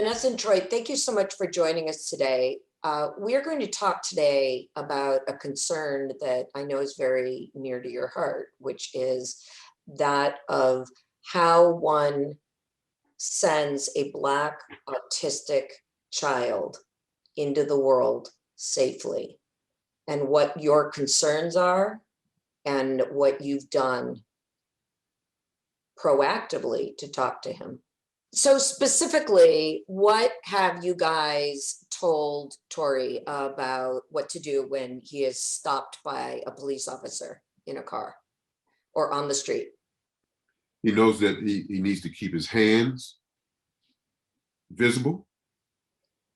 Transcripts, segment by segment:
Vanessa and Troy, thank you so much for joining us today. We are going to talk today about a concern that I know is very near to your heart, which is that of how one sends a Black autistic child into the world safely, and what your concerns are and what you've done proactively to talk to him. So specifically, what have you guys told Tory about what to do when he is stopped by a police officer in a car or on the street? He knows that he needs to keep his hands visible.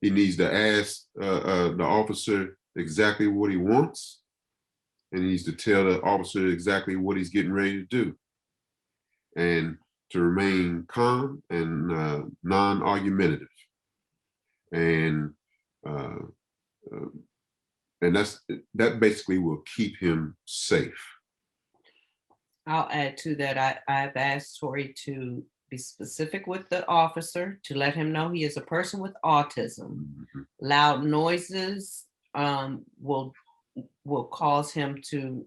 He needs to ask the officer exactly what he wants, and he needs to tell the officer exactly what he's getting ready to do, and to remain calm and non-argumentative, and that basically will keep him safe. I'll add to that. I've asked Tory to be specific with the officer, to let him know he is a person with autism. Mm-hmm. Loud noises will cause him to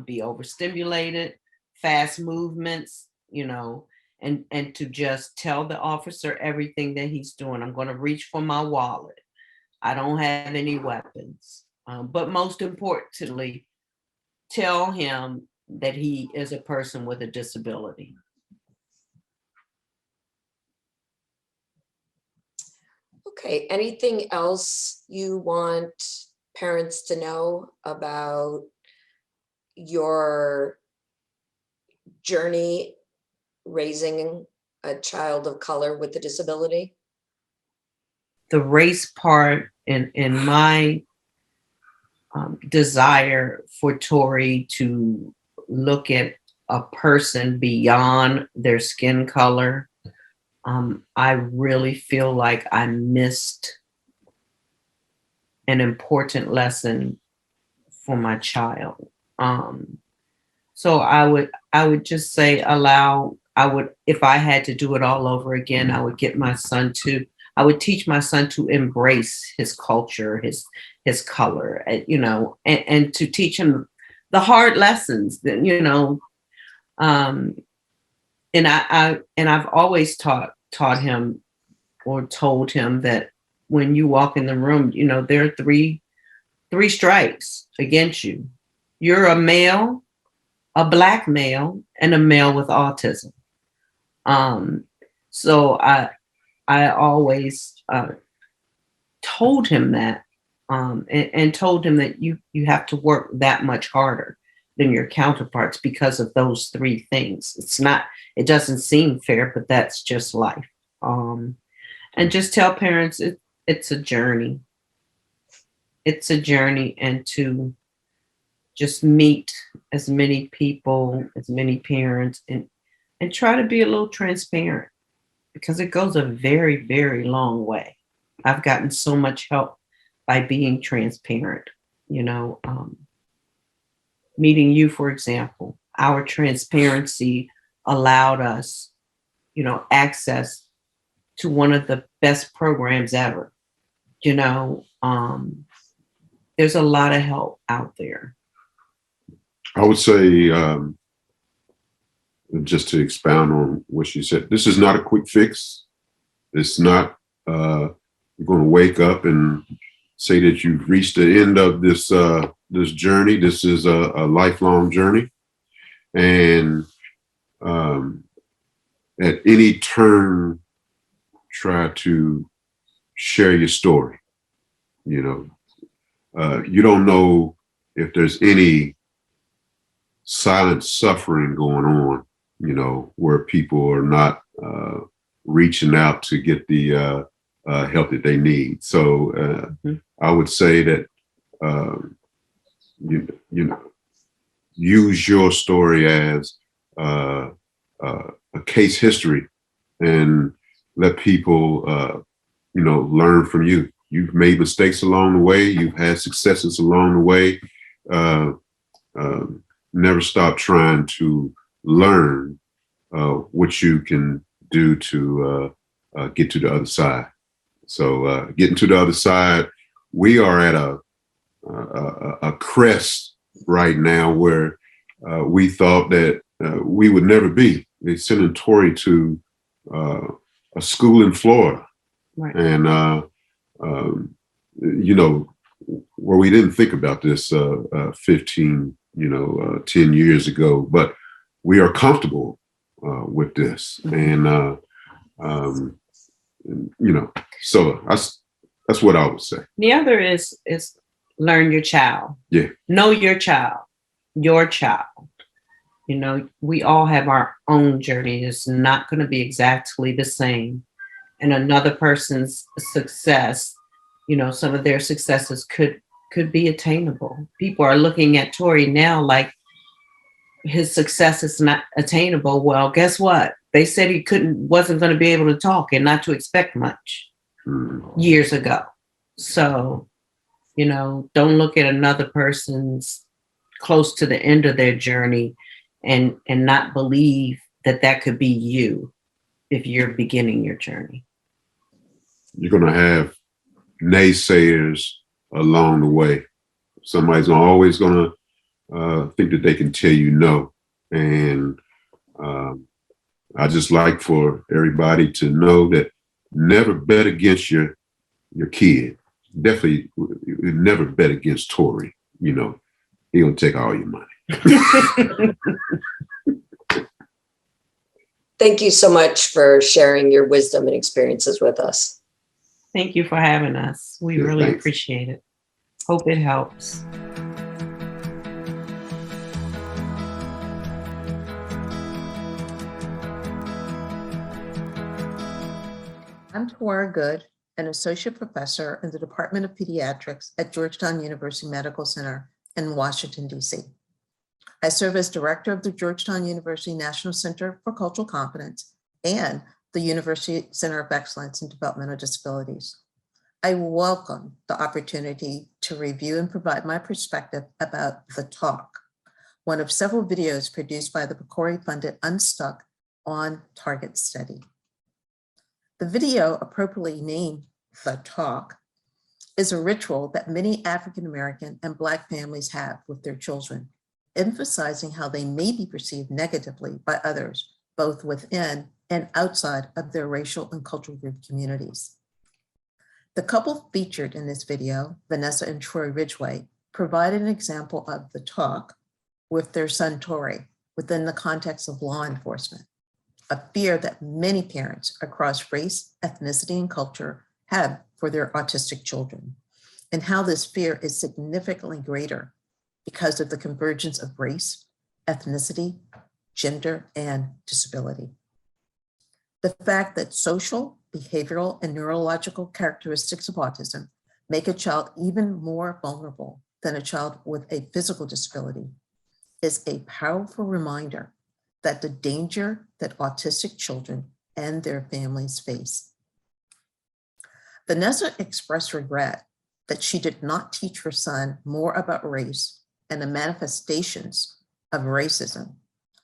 be overstimulated, fast movements, and to just tell the officer everything that he's doing. I'm going to reach for my wallet. I don't have any weapons. But most importantly, tell him that he is a person with a disability. Okay, anything else you want parents to know about your journey raising a child of color with a disability? The race part in my desire for Tory to look at a person beyond their skin color, I really feel like I missed an important lesson for my child. So I would just say if I had to do it all over again, I would teach my son to embrace his culture, his color, and to teach him the hard lessons that, and I've always taught him or told him that when you walk in the room, there are three strikes against you. You're a male, a Black male, and a male with autism. So I always told him that, and told him that you have to work that much harder than your counterparts because of those three things. It doesn't seem fair, but that's just life. And just tell parents it's a journey. It's a journey, and to just meet as many people, as many parents, and try to be a little transparent, because it goes a very, very long way. I've gotten so much help by being transparent, meeting you, for example. Our transparency allowed us, access to one of the best programs ever. There's a lot of help out there. I would say, just to expound on what she said, this is not a quick fix. It's not you're going to wake up and say that you've reached the end of this this journey. This is a lifelong journey, and at any turn, try to share your story. You don't know if there's any silent suffering going on, where people are not reaching out to get the help that they need. So I would say that use your story as a case history, and let people learn from you. You've made mistakes along the way. You've had successes along the way. Never stop trying to learn what you can do to get to the other side. So getting to the other side, we are at a crest right now where we thought that we would never be. They sending Tory to a school in Florida, Right. and where we didn't think about this 15, 10 years ago, but we are comfortable with this, and so that's what I would say. The other is learn your child. Yeah. Know your child. Your child. We all have our own journey. It's not going to be exactly the same. And another person's success, some of their successes could be attainable. People are looking at Tory now like his success is not attainable. Well, guess what? They said he wasn't going to be able to talk and not to expect much years ago. So, don't look at another person's close to the end of their journey and not believe that could be you if you're beginning your journey. You're going to have naysayers along the way. Somebody's always going to think that they can tell you no. And I just like for everybody to know that never bet against your kid. Definitely never bet against Tory. He gonna take all your money. Thank you so much for sharing your wisdom and experiences with us. Thank you for having us. We really thanks. Appreciate it. Hope it helps. I'm Tawara Goode, an associate professor in the Department of Pediatrics at Georgetown University Medical Center in Washington, D.C. I serve as director of the Georgetown University National Center for Cultural Competence and the University Center of Excellence in Developmental Disabilities. I welcome the opportunity to review and provide my perspective about The Talk, one of several videos produced by the PCORI-funded Unstuck on Target study. The video, appropriately named The Talk, is a ritual that many African American and Black families have with their children, emphasizing how they may be perceived negatively by others, both within and outside of their racial and cultural group communities. The couple featured in this video, Vanessa and Troy Ridgeway, provided an example of the talk with their son Tory within the context of law enforcement, a fear that many parents across race, ethnicity, and culture have for their autistic children, and how this fear is significantly greater because of the convergence of race, ethnicity, gender, and disability. The fact that social, behavioral, and neurological characteristics of autism make a child even more vulnerable than a child with a physical disability is a powerful reminder that the danger that autistic children and their families face. Vanessa expressed regret that she did not teach her son more about race and the manifestations of racism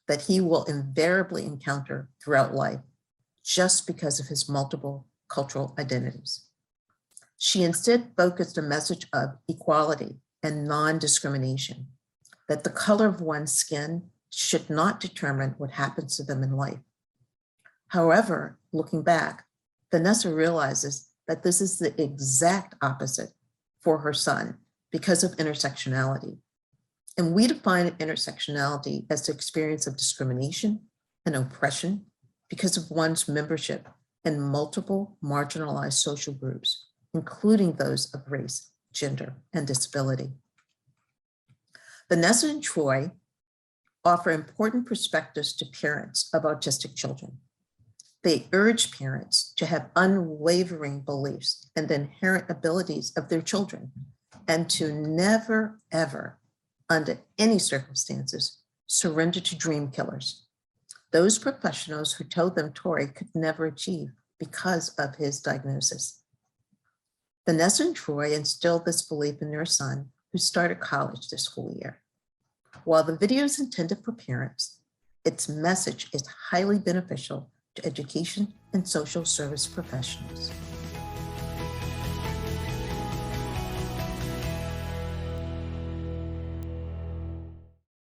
that he will invariably encounter throughout life just because of his multiple cultural identities. She instead focused a message of equality and non-discrimination, that the color of one's skin should not determine what happens to them in life. However, looking back, Vanessa realizes that this is the exact opposite for her son because of intersectionality. And we define intersectionality as the experience of discrimination and oppression because of one's membership in multiple marginalized social groups, including those of race, gender, and disability. Vanessa and Troy offer important perspectives to parents of autistic children. They urge parents to have unwavering beliefs in the inherent abilities of their children and to never, ever, under any circumstances, surrender to dream killers, those professionals who told them Tory could never achieve because of his diagnosis. Vanessa and Troy instilled this belief in their son, who started college this school year. While the video is intended for parents, its message is highly beneficial to education and social service professionals.